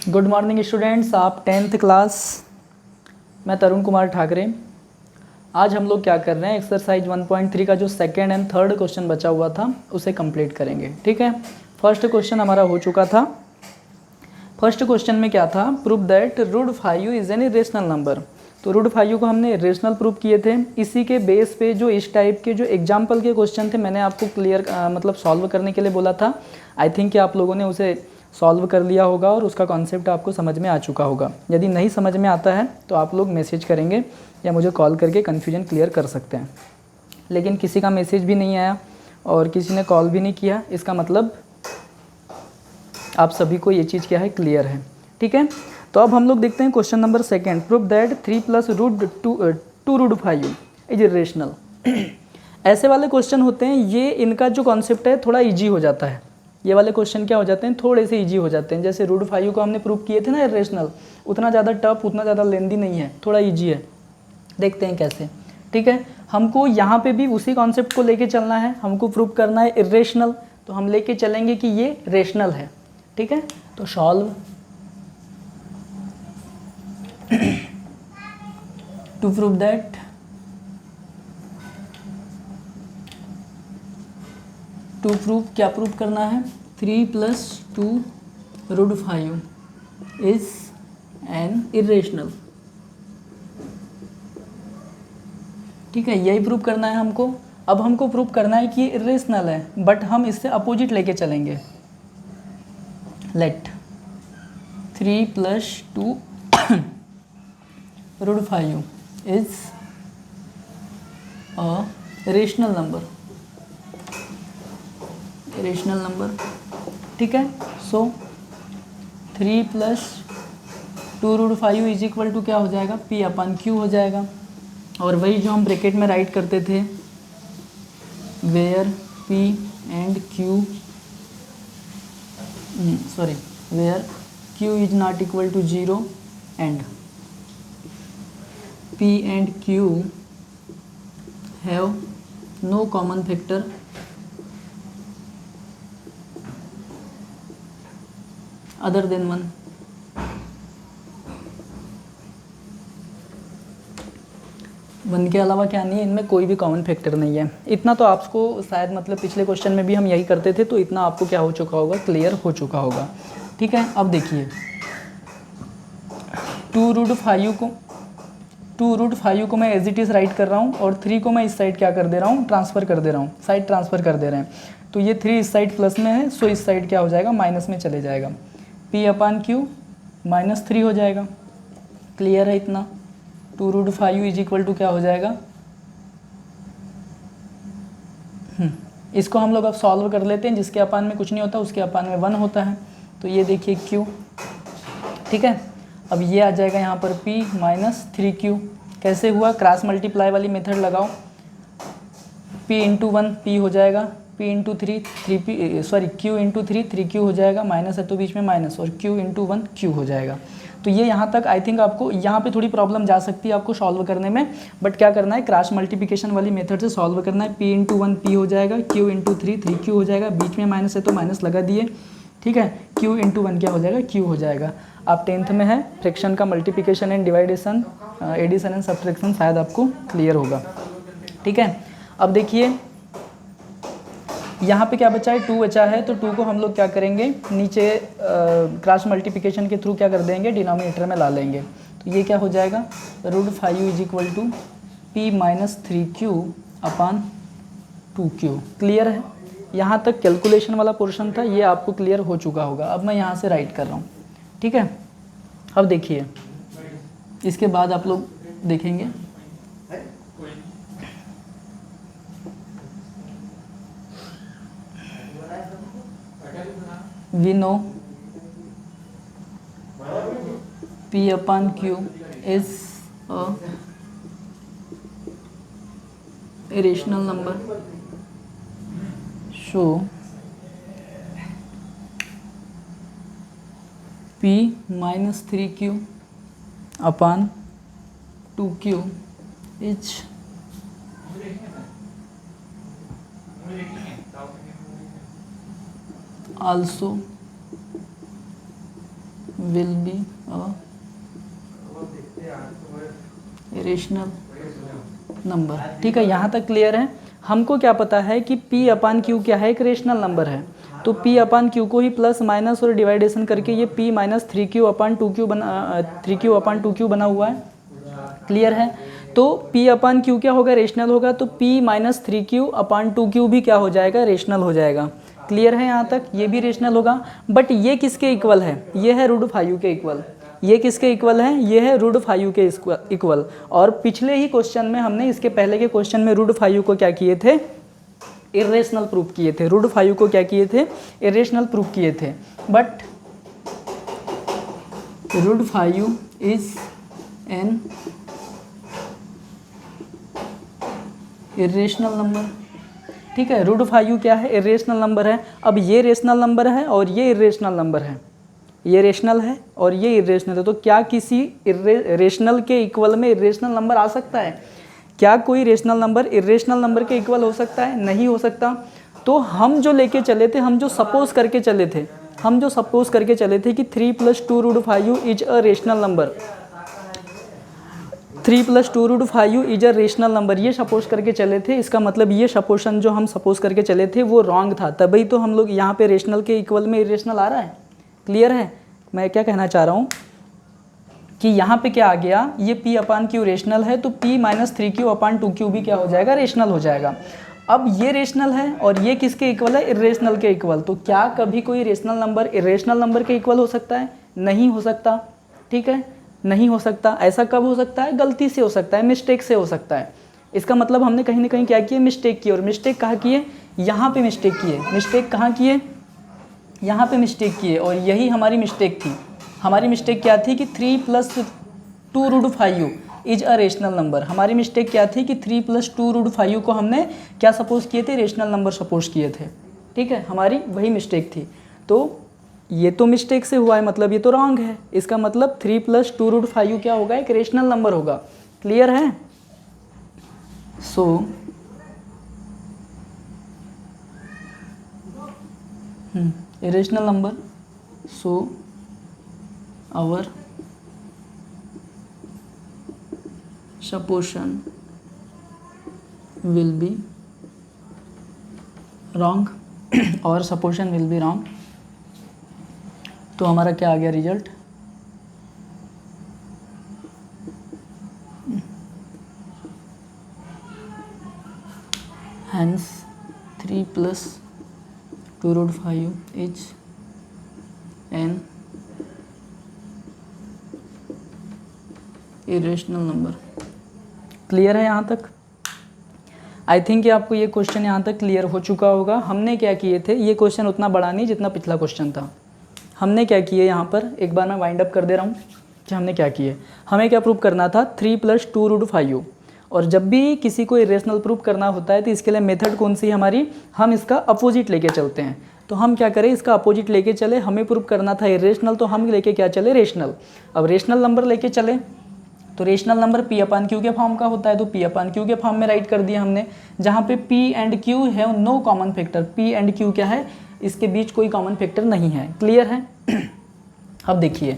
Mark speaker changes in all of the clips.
Speaker 1: Good morning students, आप 10th class. मैं तरुण कुमार ठाकरे। आज हम लोग क्या कर रहे हैं, एक्सरसाइज 1.3 का जो सेकंड एंड थर्ड क्वेश्चन बचा हुआ था उसे कंप्लीट करेंगे। ठीक है, फर्स्ट क्वेश्चन हमारा हो चुका था। फर्स्ट क्वेश्चन में क्या था, prove that root 5 is an irrational number. तो रूट 5 को हमने इरेशनल प्रूव किए थे। इसी के बेस पे जो इस टाइप के जो एग्जाम्पल के क्वेश्चन थे मैंने आपको क्लियर मतलब सॉल्व करने के लिए बोला था। आई थिंक कि आप लोगों ने उसे सॉल्व कर लिया होगा और उसका कॉन्सेप्ट आपको समझ में आ चुका होगा। यदि नहीं समझ में आता है तो आप लोग मैसेज करेंगे या मुझे कॉल करके कन्फ्यूजन क्लियर कर सकते हैं। लेकिन किसी का मैसेज भी नहीं आया और किसी ने कॉल भी नहीं किया, इसका मतलब आप सभी को ये चीज़ क्या है, क्लियर है। ठीक है, तो अब हम लोग देखते हैं question number second. Prove that 3 + to root 5 is irrational. ऐसे वाले क्वेश्चन होते हैं, ये इनका जो कॉन्सेप्ट है थोड़ा इजी हो जाता है। ये वाले क्वेश्चन क्या हो जाते हैं, थोड़े से इजी हो जाते हैं। जैसे रूट 5 को हमने प्रूव किए थे ना इरेशनल, उतना ज़्यादा टफ, उतना ज़्यादा लेंदी नहीं है, थोड़ा ईजी है। देखते हैं कैसे। ठीक है, हमको यहाँ पे भी उसी कॉन्सेप्ट को लेके चलना है। हमको प्रूव करना है इरेशनल, तो हम लेके चलेंगे कि ये रेशनल है। ठीक है, तो solve to prove that to prove क्या प्रूव करना है, 3 + 2 रूट 5 इज एन इरेशनल। ठीक है, यही प्रूव करना है हमको। अब हमको प्रूव करना है कि इरेशनल है, बट हम इससे अपोजिट लेके चलेंगे। Let 3 + 2 root 5 is a rational number. Rational number, ठीक है। So 3 + 2 root 5 is equal to क्या हो जाएगा, P/Q हो जाएगा। और वही जो हम ब्रैकेट में राइट करते थे, where P and Q where Q is not equal to 0 and P and Q have no common factor other than 1। One के अलावा क्या नहीं है, इनमें कोई भी कॉमन फैक्टर नहीं है। इतना तो आपको शायद मतलब पिछले क्वेश्चन में भी हम यही करते थे, तो इतना आपको क्या हो चुका होगा, क्लियर हो चुका होगा। ठीक है, अब देखिए 2 रूट 5 को मैं एज इट इज़ राइट कर रहा हूँ और 3 को मैं इस साइड क्या कर दे रहा हूँ, ट्रांसफ़र कर दे रहा हूँ, साइड ट्रांसफ़र कर दे रहे हैं। तो ये 3 इस साइड प्लस में है, सो इस साइड क्या हो जाएगा, माइनस में चले जाएगा। P/Q -3 हो जाएगा। क्लियर है इतना। 2 रूट 5 इज इक्वल टू क्या हो जाएगा, इसको हम लोग अब सॉल्व कर लेते हैं। जिसके अपान में कुछ नहीं होता उसके अपान में 1 होता है। तो ये देखिए Q, ठीक है। अब ये आ जाएगा यहाँ पर P - 3Q। कैसे हुआ, क्रॉस मल्टीप्लाई वाली मेथड लगाओ। P × 1 P हो जाएगा, P × 3 3P, sorry Q × 3 3Q हो जाएगा, माइनस है तो बीच में माइनस, और Q × 1 Q हो जाएगा। तो ये यहाँ तक आई थिंक आपको यहाँ पे थोड़ी प्रॉब्लम जा सकती है आपको सॉल्व करने में, बट क्या करना है, क्रॉस मल्टीप्लिकेशन वाली मेथड से सॉल्व करना है। P × 1 P हो जाएगा, Q × 3 3Q हो जाएगा, बीच में माइनस है तो माइनस लगा दिए। ठीक है, Q × 1 क्या हो जाएगा, Q हो जाएगा। आप 10th में है, फ्रैक्शन का multiplication and division, addition and subtraction शायद आपको क्लियर होगा। ठीक है, अब देखिए यहाँ पे क्या बचा है, 2 बचा है। तो 2 को हम लोग क्या करेंगे, नीचे क्रॉस मल्टीप्लिकेशन के थ्रू क्या कर देंगे, डिनोमिनेटर में ला लेंगे। तो ये क्या हो जाएगा, root 5 is equal to P - 3Q/2Q। Clear है, यहाँ तक कैलकुलेशन वाला पोर्शन था, ये आपको क्लियर हो चुका होगा। अब मैं यहाँ से राइट कर रहा हूँ। ठीक है, अब देखिए इसके बाद आप लोग देखेंगे we know P/Q is a irrational number, so P - 3Q/2Q is also will be a irrational number. ठीक है, यहाँ तक क्लियर है। हमको क्या पता है कि P अपान Q क्या है, एक रेशनल नंबर है। तो P अपान Q को ही प्लस माइनस और डिवाइडेशन करके ये P minus 3Q upon 2Q बना 3Q अपान 2Q बना हुआ है। क्लियर है। तो P अपान Q क्या होगा, रेशनल होगा। तो P minus 3Q upon 2Q भी क्या हो जाएगा, रेशनल हो जाएगा। क्लियर है यहाँ तक, ये भी रेशनल होगा। बट ये किसके इक्वल है, ये है √5 के इक्वल। ये किसके इक्वल है, ये है √5 के इक्वल। और पिछले ही क्वेश्चन में हमने, इसके पहले के क्वेश्चन में √5 को क्या किए थे, इरेशनल प्रूफ किए थे। √5 को क्या किए थे, इरेशनल प्रूफ किए थे। But √5 is an irrational number. ठीक है, √5 क्या है, इरेशनल नंबर है। अब ये रेशनल नंबर है और ये इरेशनल नंबर है, ये रेशनल है और ये इरेशनल है। तो क्या किसी रेशनल के इक्वल में इरेशनल नंबर आ सकता है? क्या कोई रेशनल नंबर इरेशनल नंबर के इक्वल हो सकता है? नहीं हो सकता। तो हम जो लेके चले थे, हम जो सपोज करके चले थे, कि 3 + 2 √5 is a rational number. 3 + 2 √5 is a rational number, ये सपोज करके चले थे। इसका मतलब ये सपोजन जो हम सपोज करके चले थे वो रॉन्ग था, तभी तो हम लोग यहाँ पे रेशनल के इक्वल में इरेशनल आ रहा है। क्लियर है मैं क्या कहना चाह रहा हूँ, कि यहाँ पे क्या आ गया, ये P अपान Q रेशनल है, तो P minus 3Q upon 2Q भी क्या हो जाएगा, रेशनल हो जाएगा। अब ये रेशनल है और ये किसके इक्वल है, इरेशनल के इक्वल। तो क्या कभी कोई रेशनल नंबर इरेशनल नंबर के इक्वल हो सकता है? नहीं हो सकता। ठीक है, नहीं हो सकता। ऐसा कब हो सकता है, गलती से हो सकता है, मिस्टेक से हो सकता है। इसका मतलब हमने कहीं ना कहीं क्या किया, मिस्टेक की। और मिस्टेक कहाँ किए, यहाँ पे मिस्टेक किए। मिस्टेक कहाँ किए, यहाँ पे मिस्टेक किए। और यही हमारी मिस्टेक थी। हमारी मिस्टेक क्या थी कि 3 + 2 √5 इज अ रेशनल नंबर। हमारी मिस्टेक क्या थी कि 3 + 2 √5 को हमने क्या सपोज किए थे, रेशनल नंबर सपोज किए थे। ठीक है, हमारी वही मिस्टेक थी। तो ये तो मिस्टेक से हुआ है, मतलब ये तो रॉन्ग है। इसका मतलब 3 + 2 √5 क्या होगा, एक रेशनल नंबर होगा। क्लियर है। सो irrational number, so our supposition will be wrong और supposition will be wrong। तो हमारा क्या आ गया result, hence 3 + 2 √5 is an irrational number। Clear है यहाँ तक? आई थिंक आपको ये क्वेश्चन यहाँ तक क्लियर हो चुका होगा। हमने क्या किए थे, ये क्वेश्चन उतना बड़ा नहीं जितना पिछला क्वेश्चन था। हमने क्या किए यहाँ पर, एक बार मैं वाइंड अप कर दे रहा हूँ कि हमने क्या किए। हमें क्या प्रूव करना था, 3 + 2 √5। और जब भी किसी को इरेशनल प्रूफ करना होता है तो इसके लिए मेथड कौन सी है हमारी, हम इसका अपोजिट लेके चलते हैं। तो हम क्या करें, इसका अपोजिट लेके चले। हमें प्रूफ करना था इरेशनल, तो हम लेके क्या चले, रेशनल। अब रेशनल नंबर लेके चले तो rational number P upon Q के फॉर्म का होता है, तो P अपान Q के फॉर्म में राइट कर दिया हमने। जहाँ पे P एंड Q है no common factor, P and Q क्या है, इसके बीच कोई कॉमन फैक्टर नहीं है। क्लियर है। अब देखिए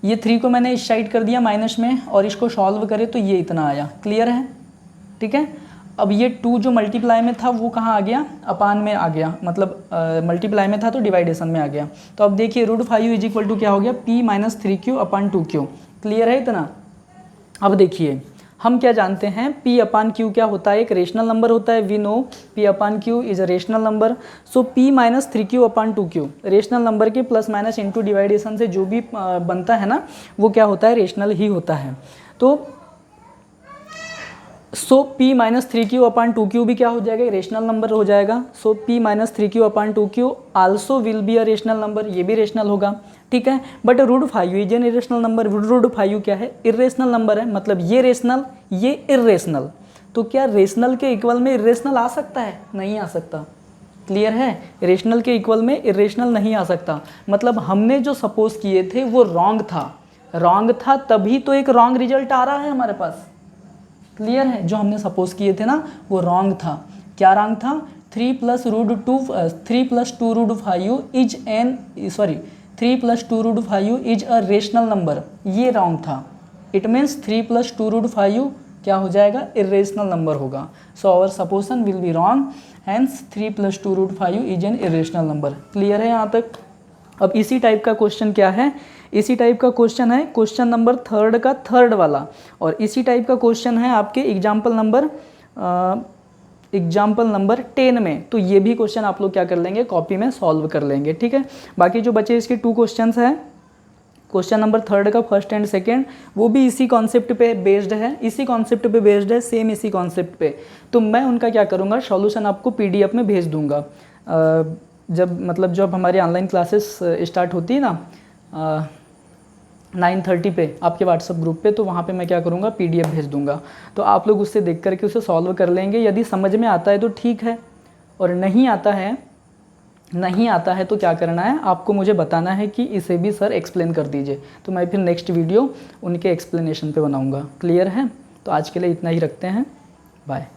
Speaker 1: ये 3 को मैंने इस साइड कर दिया माइनस में, और इसको सॉल्व करें तो ये इतना आया। क्लियर है, ठीक है। अब ये 2 जो मल्टीप्लाई में था वो कहाँ आ गया, अपान में आ गया, मतलब मल्टीप्लाई में था तो डिवाइडेशन में आ गया। तो अब देखिए √5 इज इक्वल टू क्या हो गया, P minus 3Q upon 2Q। Clear है इतना। अब देखिए हम क्या जानते हैं, P अपान Q क्या होता है, एक रेशनल नंबर होता है। We know P upon Q is a rational number. So P minus 3Q upon 2Q rational number के प्लस माइनस इंटू डिवाइडेशन से जो भी बनता है ना, वो क्या होता है, रेशनल ही होता है। तो सो P minus 3Q upon 2Q भी क्या हो जाएगा, रेशनल नंबर हो जाएगा। सो P minus 3Q upon 2Q also will be a rational number, ये भी रेशनल होगा। ठीक है, but √5 is an irrational number. √5 क्या है, इरेशनल नंबर है, मतलब ये रेशनल ये इरेशनल। तो क्या रेशनल के इक्वल में इरेशनल आ सकता है, नहीं आ सकता। क्लियर है, रेशनल के इक्वल में इरेशनल नहीं आ सकता। मतलब हमने जो सपोज किए थे वो रॉन्ग था, रॉन्ग था तभी तो एक रॉन्ग रिजल्ट आ रहा है हमारे पास। क्लियर है, जो हमने सपोज किए थे ना वो रॉन्ग था। क्या रॉन्ग था, 3 + 2 √5 is an, sorry 3 + 2√5 is a rational number, ये रॉन्ग था। इट मीन्स 3 + 2√5 क्या हो जाएगा, इरेशनल नंबर होगा। So our supposition will be wrong, hence 3 + 2√5 is an irrational number. Clear है यहाँ तक। अब इसी टाइप का क्वेश्चन क्या है, इसी टाइप का क्वेश्चन है क्वेश्चन नंबर 3 का थर्ड वाला, और इसी टाइप का क्वेश्चन है आपके एग्जाम्पल नंबर 10 में। तो ये भी क्वेश्चन आप लोग क्या कर लेंगे, कॉपी में सॉल्व कर लेंगे, ठीक है। बाकी जो बचे इसके 2 क्वेश्चंस हैं, क्वेश्चन नंबर 3 का फर्स्ट एंड सेकंड, वो भी इसी कॉन्सेप्ट पे बेस्ड है, सेम इसी कॉन्सेप्ट पे। तो मैं उनका क्या करूँगा, सॉल्यूशन आपको PDF में भेज दूंगा। जब हमारी ऑनलाइन क्लासेस स्टार्ट होती है ना 9:30 पे आपके व्हाट्सअप ग्रुप पे, तो वहाँ पे मैं क्या करूँगा, PDF भेज दूंगा। तो आप लोग उससे देख करके उसे सॉल्व कर लेंगे। यदि समझ में आता है तो ठीक है, और नहीं आता है तो क्या करना है, आपको मुझे बताना है कि इसे भी सर एक्सप्लेन कर दीजिए। तो मैं फिर नेक्स्ट वीडियो उनके एक्सप्लेनेशन पे बनाऊँगा। क्लियर है। तो आज के लिए इतना ही रखते हैं, बाय।